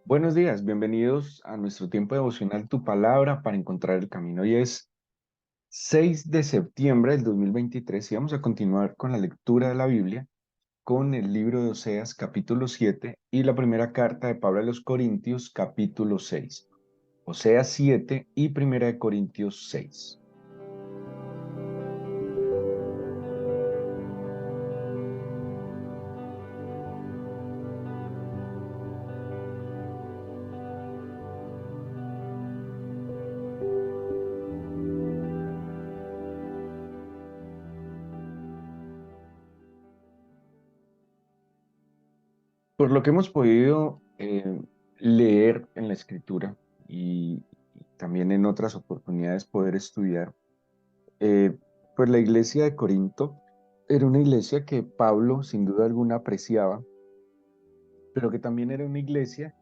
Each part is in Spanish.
Buenos días, bienvenidos a nuestro tiempo devocional Tu Palabra para encontrar el camino. Hoy es 6 de septiembre del 2023 y vamos a continuar con la lectura de la Biblia con el libro de Oseas capítulo 7 y la primera carta de Pablo a los Corintios capítulo 6. Oseas 7 y primera de Corintios 6. Por lo que hemos podido leer en la Escritura y también en otras oportunidades poder estudiar, Eh, pues la iglesia de Corinto era una iglesia que Pablo sin duda alguna apreciaba, pero que también era una iglesia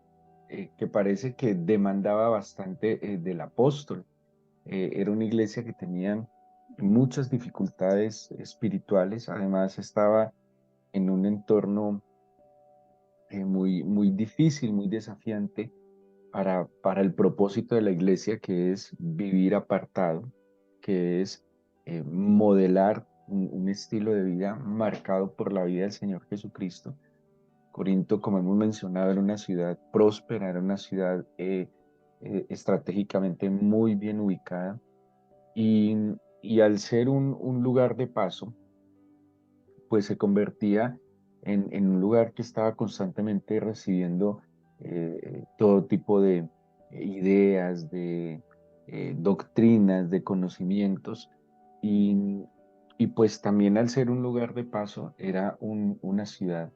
que parece que demandaba bastante del apóstol. Era una iglesia que tenía muchas dificultades espirituales, además estaba en un entorno muy difícil, muy desafiante para el propósito de la iglesia, que es vivir apartado, que es modelar un estilo de vida marcado por la vida del Señor Jesucristo. Corinto, como hemos mencionado, era una ciudad próspera, era una ciudad estratégicamente muy bien ubicada y, y al ser un lugar de paso, pues se convertía en un lugar que estaba constantemente recibiendo todo tipo de ideas, de doctrinas, de conocimientos, y, y pues también al ser un lugar de paso era una ciudad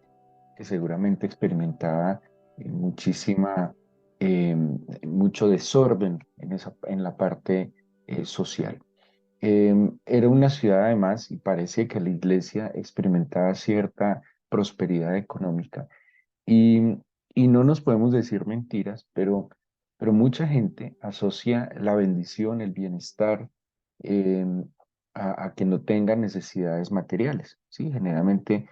que seguramente experimentaba muchísima, eh, mucho desorden en la parte social. Era una ciudad además y parece que la iglesia experimentaba cierta prosperidad económica y, y no nos podemos decir mentiras, pero mucha gente asocia la bendición, el bienestar a que no tengan necesidades materiales, ¿sí? Generalmente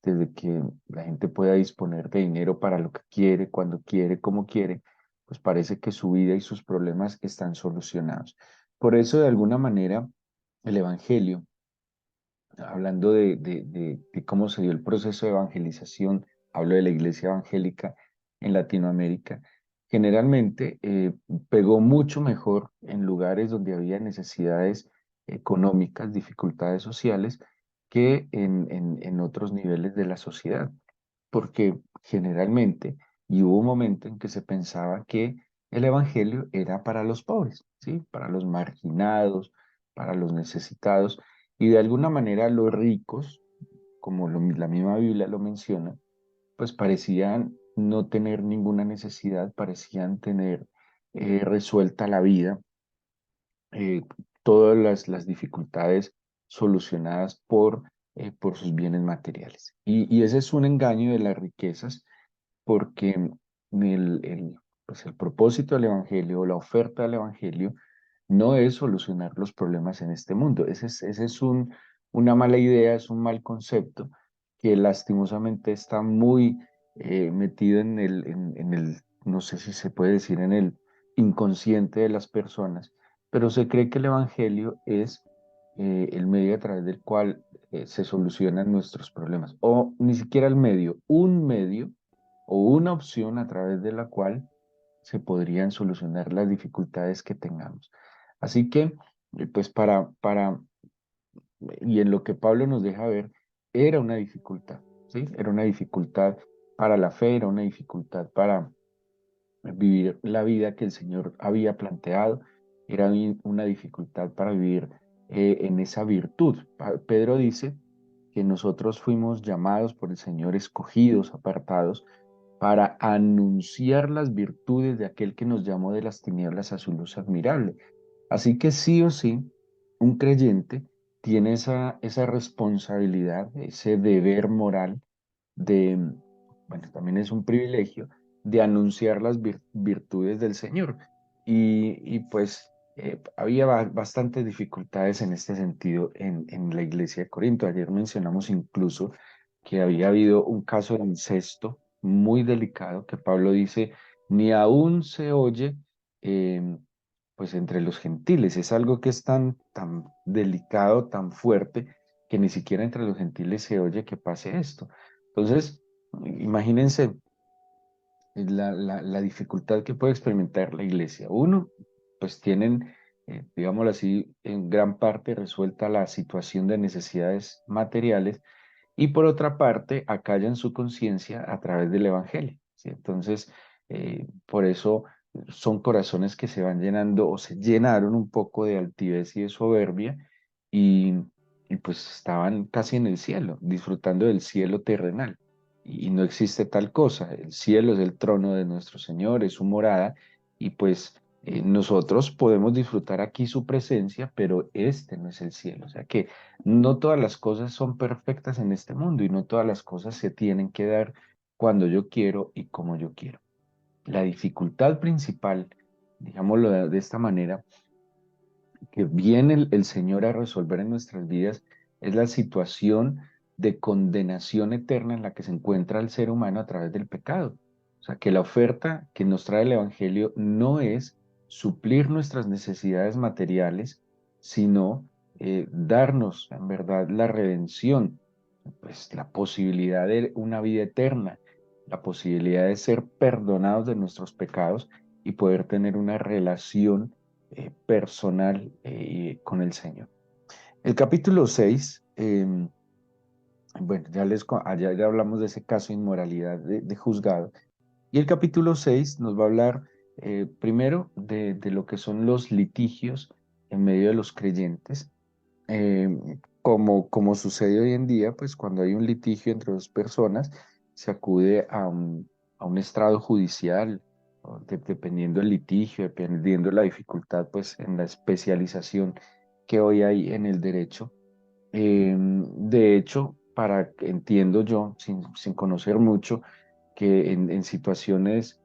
desde que la gente pueda disponer de dinero para lo que quiere, cuando quiere, como quiere, pues parece que su vida y sus problemas están solucionados. Por eso, de alguna manera, el Evangelio, hablando de cómo se dio el proceso de evangelización, hablo de la iglesia evangélica en Latinoamérica, generalmente pegó mucho mejor en lugares donde había necesidades económicas, dificultades sociales, que en otros niveles de la sociedad, porque generalmente, y hubo un momento en que se pensaba que el Evangelio era para los pobres, ¿sí? Para los marginados, para los necesitados, y de alguna manera los ricos, como la misma Biblia lo menciona, pues parecían no tener ninguna necesidad, parecían tener resuelta la vida, eh, todas las dificultades solucionadas por sus bienes materiales. Y ese es un engaño de las riquezas porque pues el propósito del Evangelio, la oferta del Evangelio, no es solucionar los problemas en este mundo. Ese es una mala idea, es un mal concepto que lastimosamente está muy metido no sé si se puede decir, en el inconsciente de las personas, pero se cree que el Evangelio es el medio a través del cual se solucionan nuestros problemas, o ni siquiera el medio, un medio o una opción a través de la cual se podrían solucionar las dificultades que tengamos. Así que, pues y en lo que Pablo nos deja ver, era una dificultad, ¿sí? Era una dificultad para la fe, era una dificultad para vivir la vida que el Señor había planteado, era una dificultad para vivir en esa virtud. Pedro dice que nosotros fuimos llamados por el Señor, escogidos, apartados, para anunciar las virtudes de aquel que nos llamó de las tinieblas a su luz admirable. Así que sí o sí, un creyente tiene esa responsabilidad, ese deber moral de, bueno, también es un privilegio, de anunciar las virtudes del Señor. Y pues había bastantes dificultades en este sentido en la iglesia de Corinto. Ayer mencionamos incluso que había habido un caso de incesto muy delicado que Pablo dice ni aún se oye eh, pues entre los gentiles. Es algo que es tan delicado, tan fuerte, que ni siquiera entre los gentiles se oye que pase esto. Entonces, imagínense la dificultad que puede experimentar la iglesia. Uno, pues tienen, digámoslo así, en gran parte resuelta la situación de necesidades materiales y por otra parte acallan su conciencia a través del evangelio, ¿sí? Entonces, por eso son corazones que se van llenando o se llenaron un poco de altivez y de soberbia y, y pues estaban casi en el cielo, disfrutando del cielo terrenal. Y no existe tal cosa. El cielo es el trono de nuestro Señor, es su morada y pues nosotros podemos disfrutar aquí su presencia, pero este no es el cielo. O sea que no todas las cosas son perfectas en este mundo y no todas las cosas se tienen que dar cuando yo quiero y como yo quiero. La dificultad principal, digámoslo de esta manera, que viene el Señor a resolver en nuestras vidas es la situación de condenación eterna en la que se encuentra el ser humano a través del pecado. O sea, que la oferta que nos trae el Evangelio no es suplir nuestras necesidades materiales, sino darnos en verdad la redención, pues la posibilidad de una vida eterna, la posibilidad de ser perdonados de nuestros pecados y poder tener una relación personal con el Señor. El capítulo 6, bueno, ya hablamos de ese caso de inmoralidad de juzgado, y el capítulo 6 nos va a hablar primero de lo que son los litigios en medio de los creyentes, como sucede hoy en día, pues cuando hay un litigio entre dos personas, se acude a un estrado judicial, o dependiendo del litigio, dependiendo de la dificultad, pues en la especialización que hoy hay en el derecho. De hecho, entiendo yo, sin conocer mucho, que en situaciones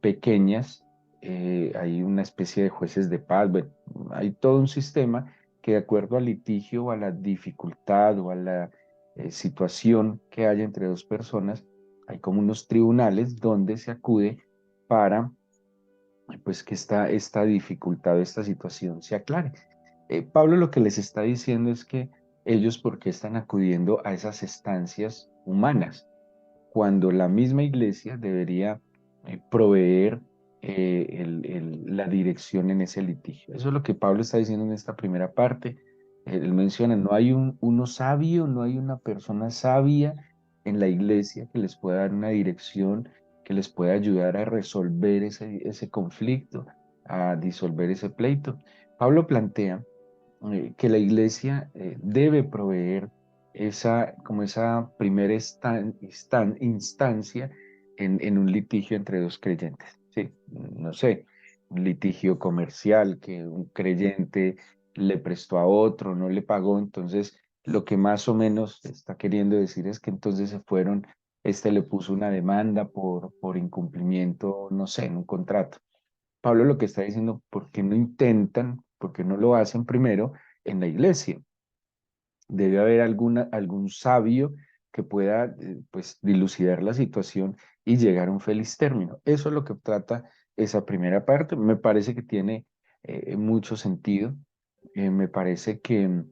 pequeñas hay una especie de jueces de paz. Bueno, hay todo un sistema que de acuerdo al litigio o a la dificultad o a la situación que haya entre dos personas, hay como unos tribunales donde se acude para pues que esta dificultad, esta situación se aclare. Pablo lo que les está diciendo es que ellos, ¿por qué están acudiendo a esas estancias humanas, cuando la misma iglesia debería proveer la dirección en ese litigio? Eso es lo que Pablo está diciendo en esta primera parte. Él menciona, no hay uno sabio, no hay una persona sabia en la iglesia que les pueda dar una dirección, que les pueda ayudar a resolver ese conflicto, a disolver ese pleito. Pablo plantea que la iglesia debe proveer como esa primera instancia en un litigio entre dos creyentes. Sí, no sé, un litigio comercial que un creyente le prestó a otro, no le pagó, entonces lo que más o menos está queriendo decir es que entonces se fueron, este le puso una demanda por incumplimiento, no sé, en un contrato. Pablo lo que está diciendo, ¿por qué no intentan, por qué no lo hacen primero en la iglesia? Debe haber algún sabio que pueda pues dilucidar la situación y llegar a un feliz término. Eso es lo que trata esa primera parte. Me parece que tiene mucho sentido. Me parece que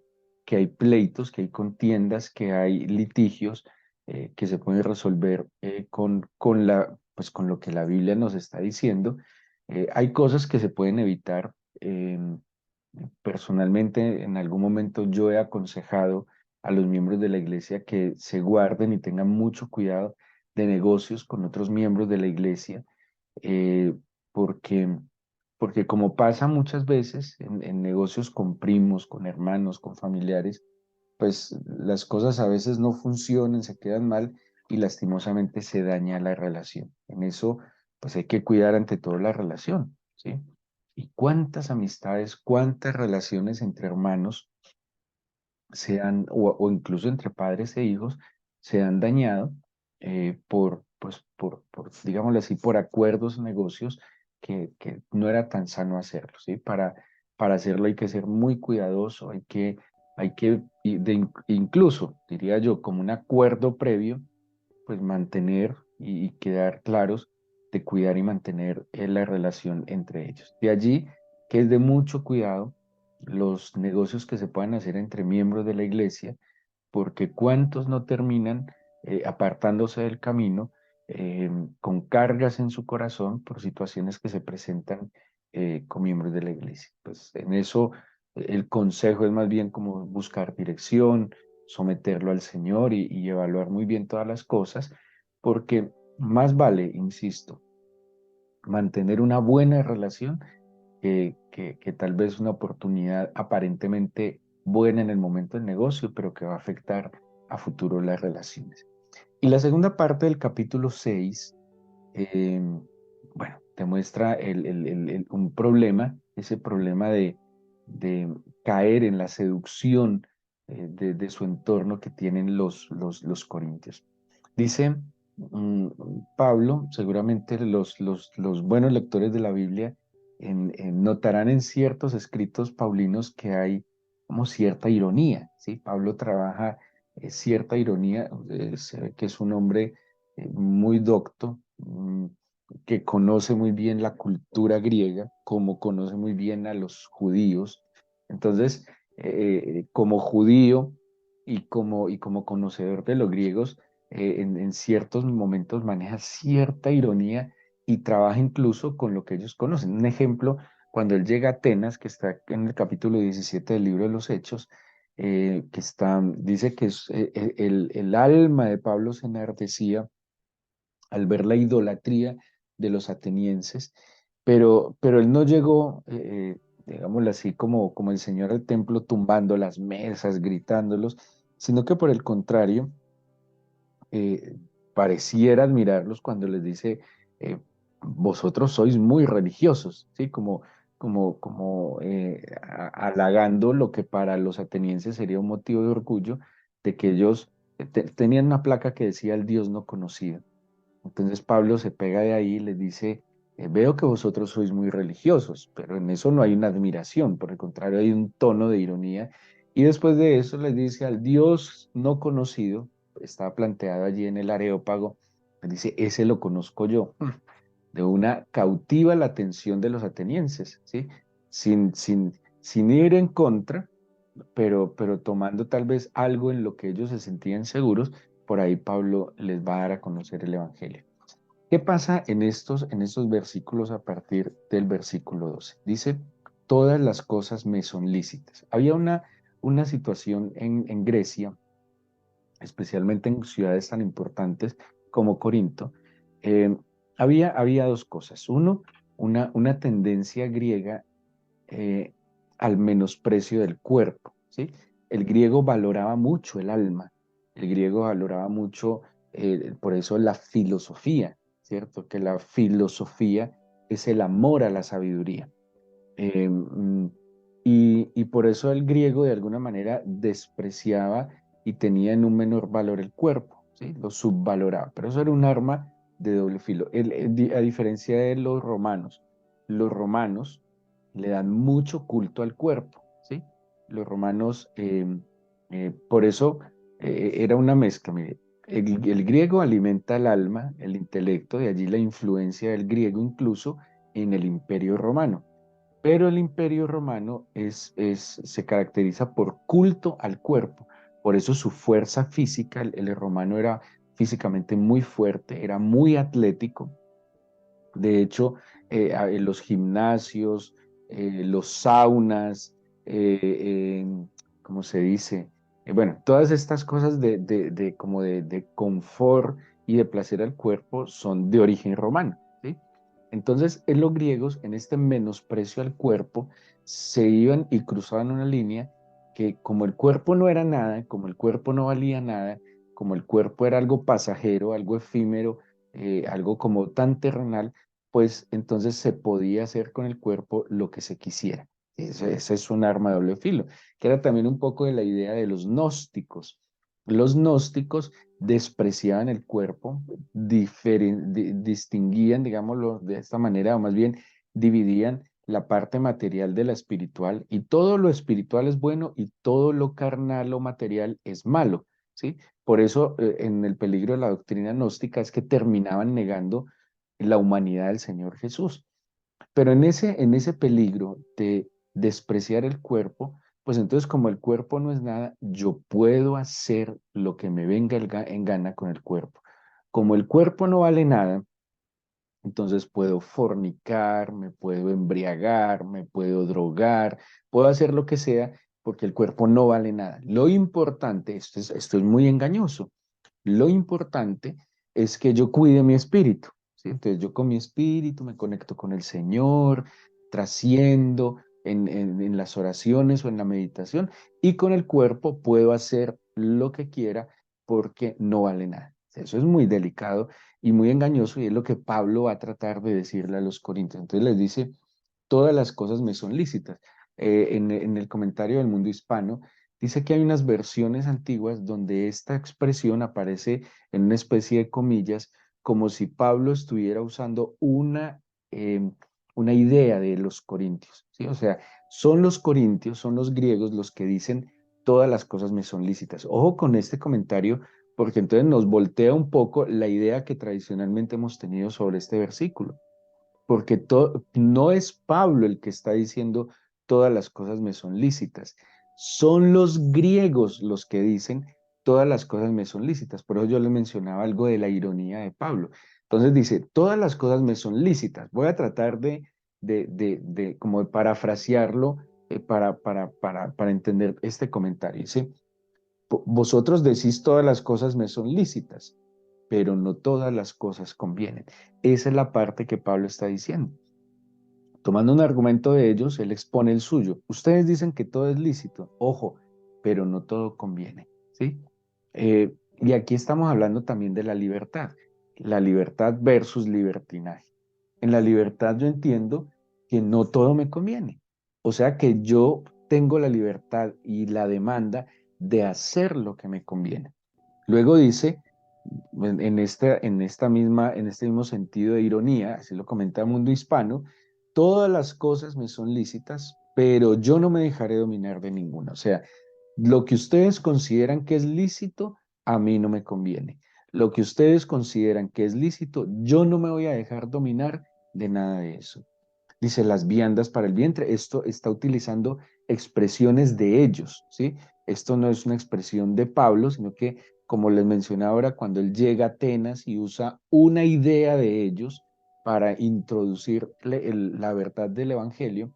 hay pleitos, que hay contiendas, que hay litigios que se pueden resolver pues, con lo que la Biblia nos está diciendo. Hay cosas que se pueden evitar. Personalmente, en algún momento yo he aconsejado a los miembros de la iglesia que se guarden y tengan mucho cuidado de negocios con otros miembros de la iglesia, eh, porque, porque como pasa muchas veces en negocios con primos, con hermanos, con familiares, pues las cosas a veces no funcionan, se quedan mal y lastimosamente se daña la relación. En eso, pues hay que cuidar ante todo la relación, ¿sí? Y cuántas amistades, cuántas relaciones entre hermanos o incluso entre padres e hijos se han dañado digámoslo así, por acuerdos, negocios que no era tan sano hacerlo, ¿sí? Para hacerlo hay que ser muy cuidadoso, incluso, diría yo, como un acuerdo previo, pues mantener y quedar claros de cuidar y mantener la relación entre ellos. De allí que es de mucho cuidado los negocios que se puedan hacer entre miembros de la iglesia, porque cuántos no terminan apartándose del camino con cargas en su corazón por situaciones que se presentan con miembros de la iglesia. Pues en eso el consejo es más bien como buscar dirección, someterlo al Señor y evaluar muy bien todas las cosas, porque más vale, insisto, mantener una buena relación que tal vez una oportunidad aparentemente buena en el momento del negocio, pero que va a afectar a futuro las relaciones. Y la segunda parte del capítulo 6, eh, bueno, te muestra un problema, ese problema de caer en la seducción de su entorno que tienen los corintios. Dice mm, Pablo, seguramente los buenos lectores de la Biblia notarán en ciertos escritos paulinos que hay como cierta ironía, ¿sí? Pablo trabaja cierta ironía, se ve que es un hombre muy docto, que conoce muy bien la cultura griega, como conoce muy bien a los judíos. Entonces, como judío y como conocedor de los griegos, en ciertos momentos maneja cierta ironía y trabaja incluso con lo que ellos conocen. Un ejemplo, cuando él llega a Atenas, que está en el capítulo 17 del libro de los Hechos, dice que el alma de Pablo se enardecía al ver la idolatría de los atenienses, pero él no llegó, digámoslo así, como el Señor al templo tumbando las mesas, gritándolos, sino que por el contrario, eh, pareciera admirarlos cuando les dice, eh, vosotros sois muy religiosos, ¿sí? Halagando lo que para los atenienses sería un motivo de orgullo, de que ellos tenían una placa que decía el Dios no conocido. Entonces Pablo se pega de ahí y les dice, veo que vosotros sois muy religiosos, pero en eso no hay una admiración, por el contrario hay un tono de ironía. Y después de eso les dice al Dios no conocido, está planteado allí en el Areópago, les dice, ese lo conozco yo. De una cautiva la atención de los atenienses, ¿sí? Sin ir en contra, pero tomando tal vez algo en lo que ellos se sentían seguros, por ahí Pablo les va a dar a conocer el Evangelio. ¿Qué pasa en estos versículos a partir del versículo 12? Dice, todas las cosas me son lícitas. Había una situación en Grecia, especialmente en ciudades tan importantes como Corinto. eh, había dos cosas. Uno, una tendencia griega eh, al menosprecio del cuerpo, ¿sí? El griego valoraba mucho el alma, el griego valoraba mucho, por eso la filosofía, ¿cierto? Que la filosofía es el amor a la sabiduría. Y por eso el griego de alguna manera despreciaba y tenía en un menor valor el cuerpo, ¿sí? Lo subvaloraba, pero eso era un arma de doble filo. A diferencia de los romanos le dan mucho culto al cuerpo, ¿sí? Los romanos, por eso era una mezcla, mire, el griego alimenta el alma, el intelecto, de allí la influencia del griego incluso en el imperio romano. Pero el imperio romano se caracteriza por culto al cuerpo. Por eso su fuerza física, el romano era físicamente muy fuerte, era muy atlético. De hecho, en los gimnasios, los saunas, eh, eh, ¿cómo se dice? Bueno, todas estas cosas como de confort y de placer al cuerpo son de origen romano, ¿sí? Entonces, en los griegos, en este menosprecio al cuerpo, se iban y cruzaban una línea que como el cuerpo no era nada, como el cuerpo no valía nada, como el cuerpo era algo pasajero, algo efímero, algo como tan terrenal, pues entonces se podía hacer con el cuerpo lo que se quisiera. Ese es un arma de doble filo, que era también un poco de la idea de los gnósticos. Los gnósticos despreciaban el cuerpo, distinguían, digámoslo de esta manera, o más bien dividían la parte material de la espiritual, y todo lo espiritual es bueno y todo lo carnal o material es malo, ¿sí? Por eso en el peligro de la doctrina gnóstica es que terminaban negando la humanidad del Señor Jesús. Pero en ese peligro de despreciar el cuerpo, pues entonces como el cuerpo no es nada, yo puedo hacer lo que me venga en gana con el cuerpo. Como el cuerpo no vale nada, entonces puedo fornicar, me puedo embriagar, me puedo drogar, puedo hacer lo que sea porque el cuerpo no vale nada. Lo importante, esto es muy engañoso, lo importante es que yo cuide mi espíritu, ¿sí? Entonces yo con mi espíritu me conecto con el Señor, trasciendo en las oraciones o en la meditación y con el cuerpo puedo hacer lo que quiera porque no vale nada. Eso es muy delicado y muy engañoso y es lo que Pablo va a tratar de decirle a los corintios. Entonces les dice, todas las cosas me son lícitas. En el comentario del Mundo Hispano dice que hay unas versiones antiguas donde esta expresión aparece en una especie de comillas, como si Pablo estuviera usando una idea de los corintios, ¿sí? O sea, son los corintios, son los griegos los que dicen todas las cosas me son lícitas. Ojo con este comentario, porque entonces nos voltea un poco la idea que tradicionalmente hemos tenido sobre este versículo porque no es Pablo el que está diciendo todas las cosas me son lícitas, son los griegos los que dicen todas las cosas me son lícitas. Por eso yo les mencionaba algo de la ironía de Pablo. Entonces dice, todas las cosas me son lícitas. Voy a tratar de como de parafrasearlo para entender este comentario. Dice, vosotros decís todas las cosas me son lícitas, pero no todas las cosas convienen. Esa es la parte que Pablo está diciendo. Tomando un argumento de ellos, él expone el suyo. Ustedes dicen que todo es lícito, ojo, pero no todo conviene, ¿sí? Y aquí estamos hablando también de la libertad versus libertinaje. En la libertad yo entiendo que no todo me conviene, o sea que yo tengo la libertad y la demanda de hacer lo que me conviene. Luego dice, en este mismo sentido de ironía, así lo comenta el Mundo Hispano, todas las cosas me son lícitas, pero yo no me dejaré dominar de ninguna. O sea, lo que ustedes consideran que es lícito, a mí no me conviene. Lo que ustedes consideran que es lícito, yo no me voy a dejar dominar de nada de eso. Dice las viandas para el vientre. Esto está utilizando expresiones de ellos, ¿sí? Esto no es una expresión de Pablo, sino que, como les mencioné ahora, cuando él llega a Atenas y usa una idea de ellos para introducir la verdad del Evangelio,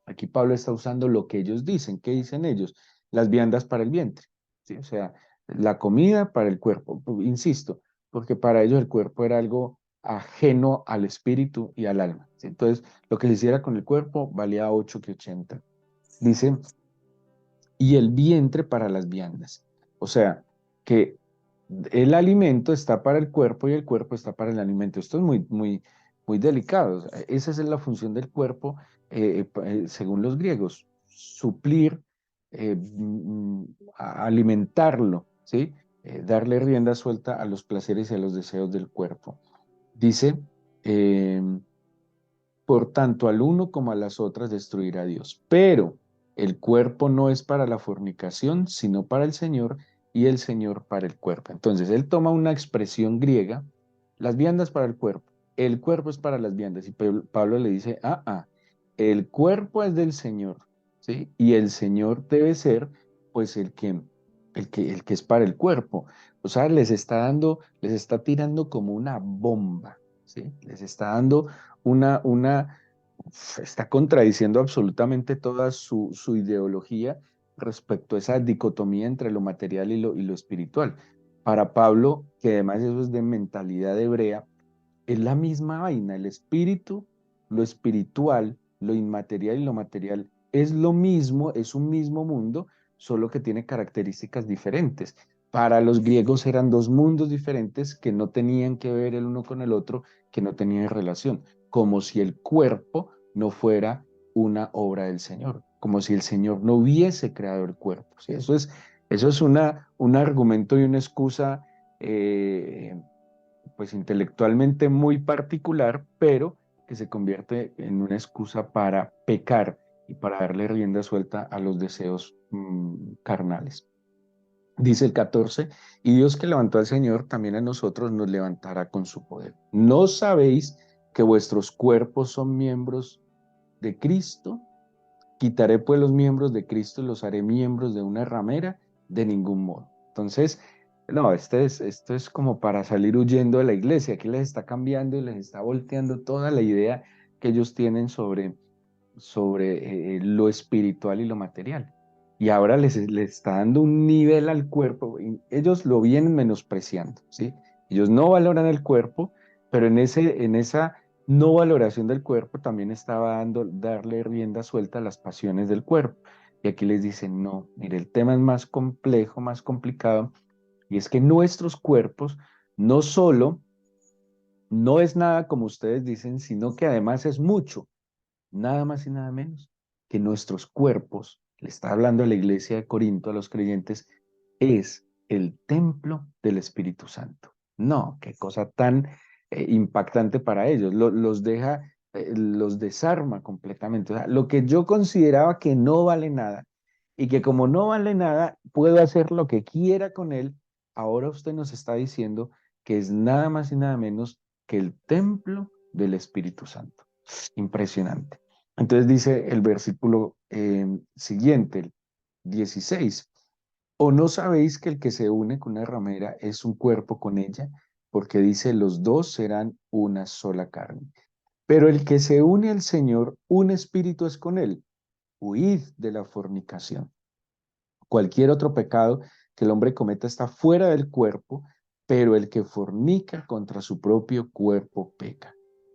aquí Pablo está usando lo que ellos dicen. ¿Qué dicen ellos? Las viandas para el vientre, ¿sí? O sea, la comida para el cuerpo, insisto, porque para ellos el cuerpo era algo ajeno al espíritu y al alma, ¿sí? Entonces, lo que se hiciera con el cuerpo valía 8 que 80. Dice, y el vientre para las viandas. O sea, que el alimento está para el cuerpo y el cuerpo está para el alimento. Esto es muy delicado. O sea, esa es la función del cuerpo, según los griegos, suplir, alimentarlo, ¿sí? Darle rienda suelta a los placeres y a los deseos del cuerpo. Dice, eh, por tanto, al uno como a las otras destruirá Dios. Pero el cuerpo no es para la fornicación, sino para el Señor, y el Señor para el cuerpo. Entonces, él toma una expresión griega, las viandas para el cuerpo es para las viandas. Y Pablo le dice, el cuerpo es del Señor, ¿sí? Y el Señor debe ser, pues, el que es para el cuerpo. O sea, les está tirando como una bomba, ¿sí? Les está dando una, está contradiciendo absolutamente toda su ideología respecto a esa dicotomía entre lo material y lo espiritual. Para Pablo, que además eso es de mentalidad hebrea, es la misma vaina, el espíritu, lo espiritual, lo inmaterial y lo material es lo mismo, es un mismo mundo, solo que tiene características diferentes. Para los griegos eran dos mundos diferentes que no tenían que ver el uno con el otro, que no tenían relación, como si el cuerpo no fuera una obra del Señor, como si el Señor no hubiese creado el cuerpo. ¿Sí? Eso es un argumento y una excusa pues intelectualmente muy particular, pero que se convierte en una excusa para pecar y para darle rienda suelta a los deseos carnales. Dice el 14, y Dios que levantó al Señor, también a nosotros nos levantará con su poder. ¿No sabéis que vuestros cuerpos son miembros de Cristo. Quitaré pues los miembros de Cristo y los haré miembros de una ramera, de ningún modo. Entonces, no, esto es como para salir huyendo de la iglesia. Aquí les está cambiando y les está volteando toda la idea que ellos tienen sobre lo espiritual y lo material. Y ahora les está dando un nivel al cuerpo. Y ellos lo vienen menospreciando, ¿sí? Ellos no valoran el cuerpo, pero en esa no valoración del cuerpo también estaba darle rienda suelta a las pasiones del cuerpo. Y aquí les dicen, no, mire, el tema es más complejo, más complicado, y es que nuestros cuerpos no solo no es nada como ustedes dicen, sino que además es mucho, nada más y nada menos que nuestros cuerpos, le está hablando a la iglesia de Corinto, a los creyentes, es el templo del Espíritu Santo. No, qué cosa tan impactante para ellos. Los deja, los desarma completamente. O sea, lo que yo consideraba que no vale nada y que como no vale nada, puedo hacer lo que quiera con él, ahora usted nos está diciendo que es nada más y nada menos que el templo del Espíritu Santo. Impresionante. Entonces dice el versículo siguiente, el 16, ¿o no sabéis que el que se une con una ramera es un cuerpo con ella? Porque dice, los dos serán una sola carne. Pero el que se une al Señor, un espíritu es con él. Huid de la fornicación. Cualquier otro pecado que el hombre cometa está fuera del cuerpo, pero el que fornica contra su propio cuerpo peca.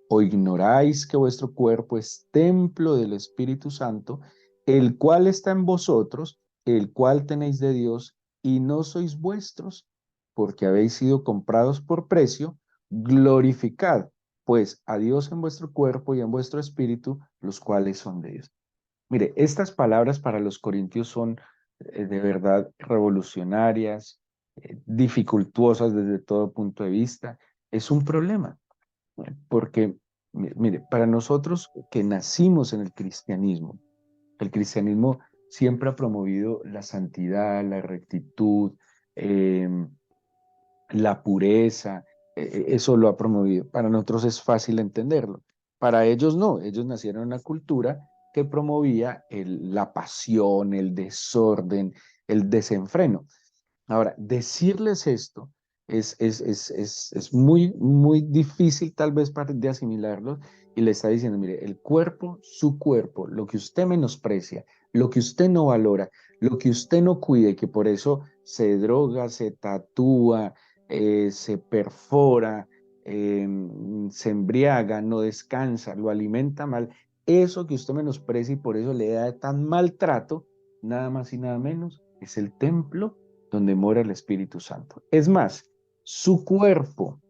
¿O ignoráis que vuestro cuerpo es templo del Espíritu Santo, el cual está en vosotros, el cual tenéis de Dios, y no sois vuestros, porque habéis sido comprados por precio? Glorificad, pues, a Dios en vuestro cuerpo y en vuestro espíritu, los cuales son de Dios. Mire, estas palabras para los corintios son de verdad revolucionarias, dificultuosas desde todo punto de vista. Es un problema, porque, mire, para nosotros que nacimos en el cristianismo siempre ha promovido la santidad, la rectitud, em, la pureza, eso lo ha promovido. Para nosotros es fácil entenderlo. Para ellos no, ellos nacieron en una cultura que promovía la pasión, el desorden, el desenfreno. Ahora, decirles esto es muy, muy difícil tal vez de asimilarlo y le está diciendo, mire, el cuerpo, su cuerpo, lo que usted menosprecia, lo que usted no valora, lo que usted no cuida y que por eso se droga, se tatúa, se perfora, se embriaga, no descansa, lo alimenta mal, eso que usted menosprecia y por eso le da tan maltrato, nada más y nada menos, es el templo donde mora el Espíritu Santo. Es más, su cuerpo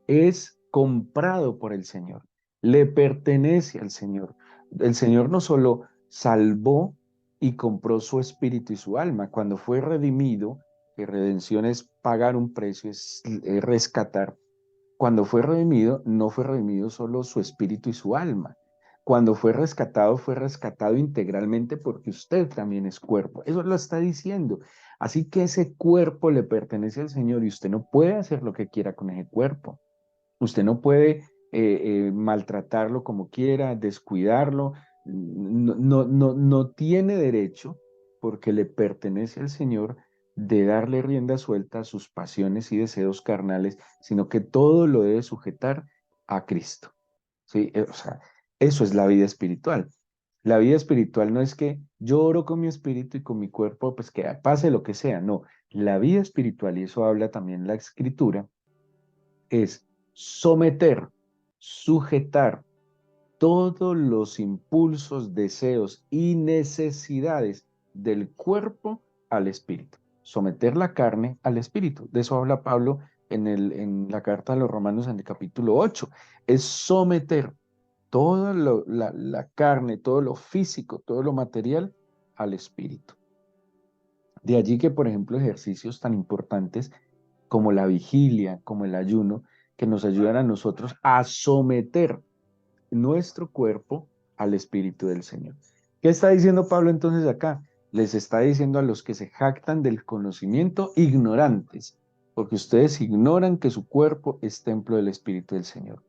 es comprado por el Señor, le pertenece al Señor. El Señor no solo salvó y compró su espíritu y su alma, cuando fue redimido, que redención es pagar un precio, es rescatar. Cuando fue redimido, no fue redimido solo su espíritu y su alma. Cuando fue rescatado integralmente porque usted también es cuerpo. Eso lo está diciendo. Así que ese cuerpo le pertenece al Señor y usted no puede hacer lo que quiera con ese cuerpo. Usted no puede maltratarlo como quiera, descuidarlo. No tiene derecho, porque le pertenece al Señor, de darle rienda suelta a sus pasiones y deseos carnales, sino que todo lo debe sujetar a Cristo. ¿Sí? O sea, eso es la vida espiritual. La vida espiritual no es que yo oro con mi espíritu y con mi cuerpo, pues que pase lo que sea. No, la vida espiritual, y eso habla también la Escritura, es someter, sujetar todos los impulsos, deseos y necesidades del cuerpo al espíritu. Someter la carne al espíritu. De eso habla Pablo en la carta a los Romanos en el capítulo 8. Es someter toda la carne, todo lo físico, todo lo material al espíritu. De allí que, por ejemplo, ejercicios tan importantes como la vigilia, como el ayuno, que nos ayudan a nosotros a someter nuestro cuerpo al Espíritu del Señor. ¿Qué está diciendo Pablo entonces acá? Les está diciendo a los que se jactan del conocimiento, ignorantes, porque ustedes ignoran que su cuerpo es templo del Espíritu del Señor.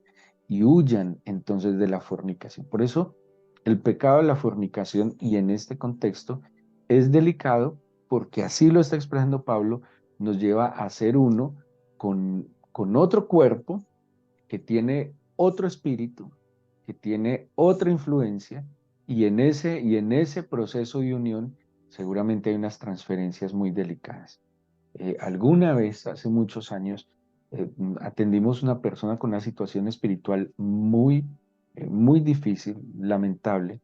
y huyan entonces de la fornicación. Por eso el pecado de la fornicación, y en este contexto, es delicado porque así lo está expresando Pablo, nos lleva a ser uno con otro cuerpo que tiene otro espíritu, que tiene otra influencia, y en ese proceso de unión seguramente hay unas transferencias muy delicadas. Alguna vez, hace muchos años, atendimos una persona con una situación espiritual muy difícil, lamentable,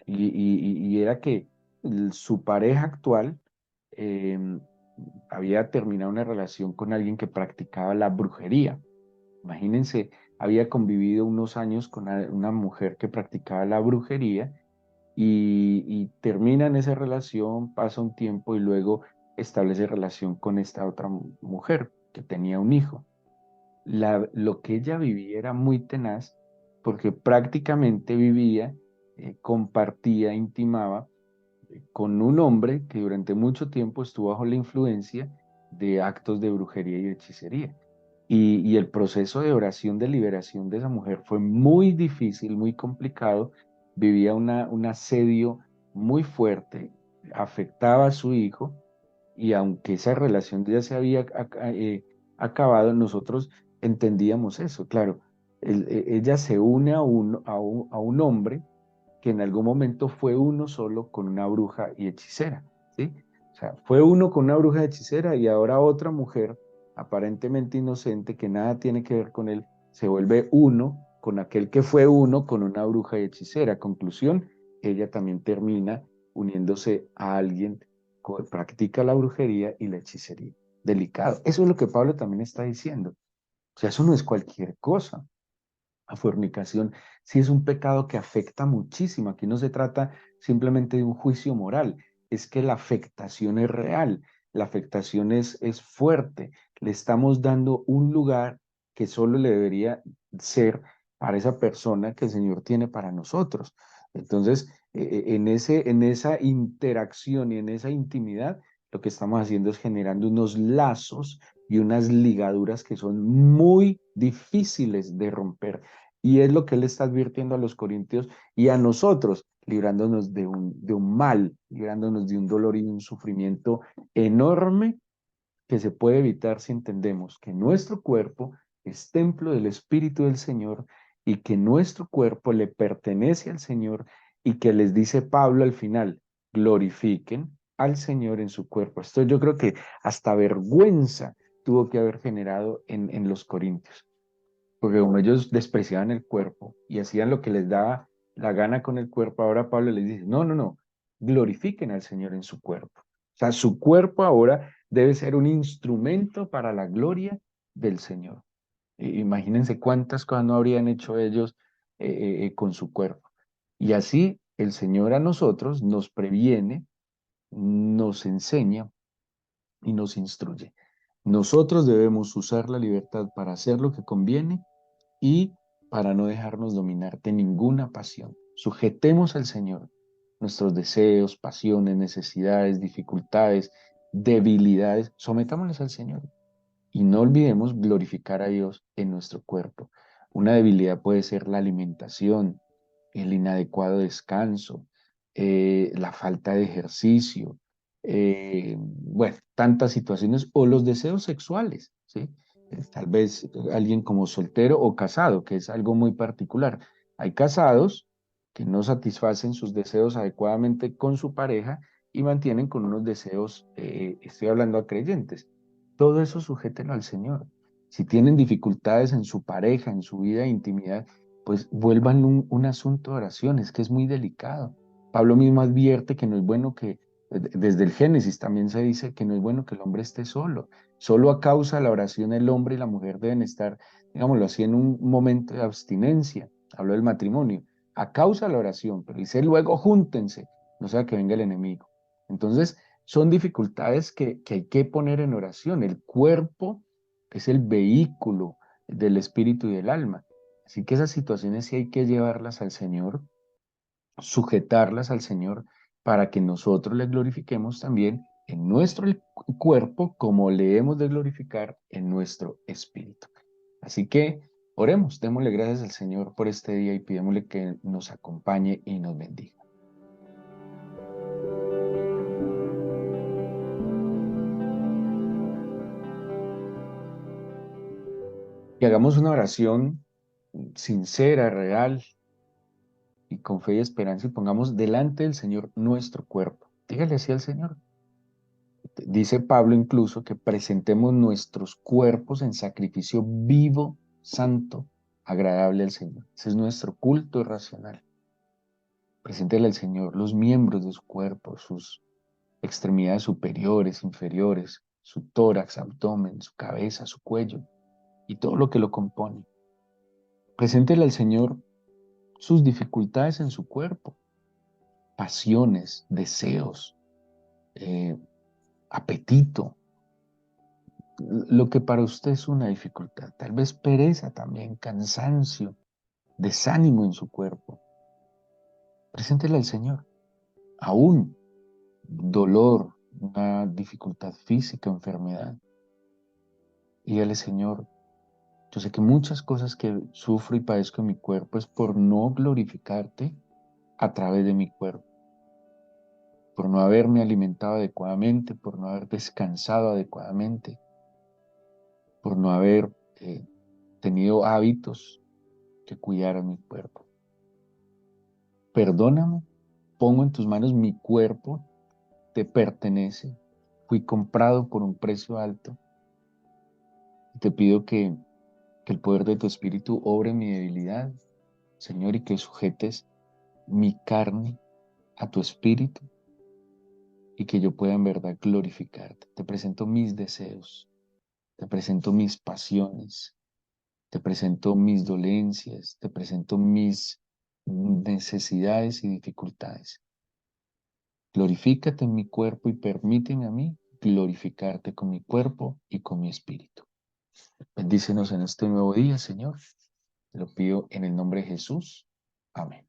y era que su pareja actual eh, había terminado una relación con alguien que practicaba la brujería. Imagínense, había convivido unos años con una mujer que practicaba la brujería y terminan esa relación, pasa un tiempo y luego establece relación con esta otra mujer que tenía un hijo. Lo que ella vivía era muy tenaz porque prácticamente vivía, compartía, intimaba con un hombre que durante mucho tiempo estuvo bajo la influencia de actos de brujería y de hechicería. Y el proceso de oración de liberación de esa mujer fue muy difícil, muy complicado. Vivía un asedio muy fuerte, afectaba a su hijo, y aunque esa relación ya se había acabado, nosotros entendíamos eso. Claro, ella se une a un hombre que en algún momento fue uno solo con una bruja y hechicera, ¿sí? O sea, fue uno con una bruja y hechicera, y ahora otra mujer aparentemente inocente que nada tiene que ver con él, se vuelve uno con aquel que fue uno con una bruja y hechicera. Conclusión, ella también termina uniéndose a alguien que practica la brujería y la hechicería. Delicado. Eso es lo que Pablo también está diciendo. O sea, eso no es cualquier cosa. La fornicación sí es un pecado que afecta muchísimo. Aquí no se trata simplemente de un juicio moral, es que la afectación es real, la afectación es fuerte. Le estamos dando un lugar que solo le debería ser para esa persona que el Señor tiene para nosotros. Entonces, en esa interacción y en esa intimidad, lo que estamos haciendo es generando unos lazos y unas ligaduras que son muy difíciles de romper. Y es lo que él está advirtiendo a los corintios y a nosotros, librándonos de un mal, librándonos de un dolor y de un sufrimiento enorme que se puede evitar si entendemos que nuestro cuerpo es templo del Espíritu del Señor y que nuestro cuerpo le pertenece al Señor, y que les dice Pablo al final: glorifiquen al Señor en su cuerpo. Esto yo creo que hasta vergüenza tuvo que haber generado en los corintios, porque como ellos despreciaban el cuerpo y hacían lo que les daba la gana con el cuerpo, ahora Pablo les dice: no, no, no, glorifiquen al Señor en su cuerpo. O sea, su cuerpo ahora debe ser un instrumento para la gloria del Señor. Imagínense cuántas cosas no habrían hecho ellos con su cuerpo. Y así el Señor a nosotros nos previene, nos enseña y nos instruye. Nosotros debemos usar la libertad para hacer lo que conviene y para no dejarnos dominar de ninguna pasión. Sujetemos al Señor nuestros deseos, pasiones, necesidades, dificultades, debilidades. Sometámoslas al Señor y no olvidemos glorificar a Dios en nuestro cuerpo. Una debilidad puede ser la alimentación, el inadecuado descanso, la falta de ejercicio, bueno, tantas situaciones, o los deseos sexuales, ¿sí? Tal vez alguien como soltero o casado, que es algo muy particular. Hay casados que no satisfacen sus deseos adecuadamente con su pareja y mantienen con unos deseos, estoy hablando a creyentes. Todo eso sujételo al Señor. Si tienen dificultades en su pareja, en su vida de intimidad, pues vuelvan un asunto de oración, es que es muy delicado. Pablo mismo advierte que no es bueno que, desde el Génesis también se dice que no es bueno que el hombre esté solo. Solo a causa de la oración el hombre y la mujer deben estar, digámoslo así, en un momento de abstinencia. Hablo del matrimonio. A causa de la oración, pero dice luego júntense, no sea que venga el enemigo. Entonces, son dificultades que hay que poner en oración. El cuerpo es el vehículo del espíritu y del alma. Así que esas situaciones sí hay que llevarlas al Señor, sujetarlas al Señor, para que nosotros le glorifiquemos también en nuestro cuerpo como le hemos de glorificar en nuestro espíritu. Así que Oremos, démosle gracias al Señor por este día y pidémosle que nos acompañe y nos bendiga. Y hagamos una oración sincera, real y con fe y esperanza y pongamos delante del Señor nuestro cuerpo. Dígale así al Señor. Dice Pablo incluso que presentemos nuestros cuerpos en sacrificio vivo, santo, agradable al Señor. Ese es nuestro culto racional. Preséntele al Señor los miembros de su cuerpo, sus extremidades superiores, inferiores, su tórax, abdomen, su cabeza, su cuello y todo lo que lo compone. Preséntele al Señor sus dificultades en su cuerpo, pasiones, deseos, eh, apetito, lo que para usted es una dificultad, tal vez pereza también, cansancio, desánimo en su cuerpo. Preséntele al Señor, aún dolor, una dificultad física, enfermedad. Y dígale, Señor, yo sé que muchas cosas que sufro y padezco en mi cuerpo es por no glorificarte a través de mi cuerpo, por no haberme alimentado adecuadamente, por no haber descansado adecuadamente, por no haber tenido hábitos que cuidaran mi cuerpo. Perdóname, pongo en tus manos mi cuerpo, te pertenece, fui comprado por un precio alto. Y te pido que el poder de tu espíritu obre en mi debilidad, Señor, y que sujetes mi carne a tu espíritu y que yo pueda en verdad glorificarte. Te presento mis deseos, te presento mis pasiones, te presento mis dolencias, te presento mis necesidades y dificultades. Glorifícate en mi cuerpo y permíteme a mí glorificarte con mi cuerpo y con mi espíritu. Bendícenos en este nuevo día, Señor. Te lo pido en el nombre de Jesús. Amén.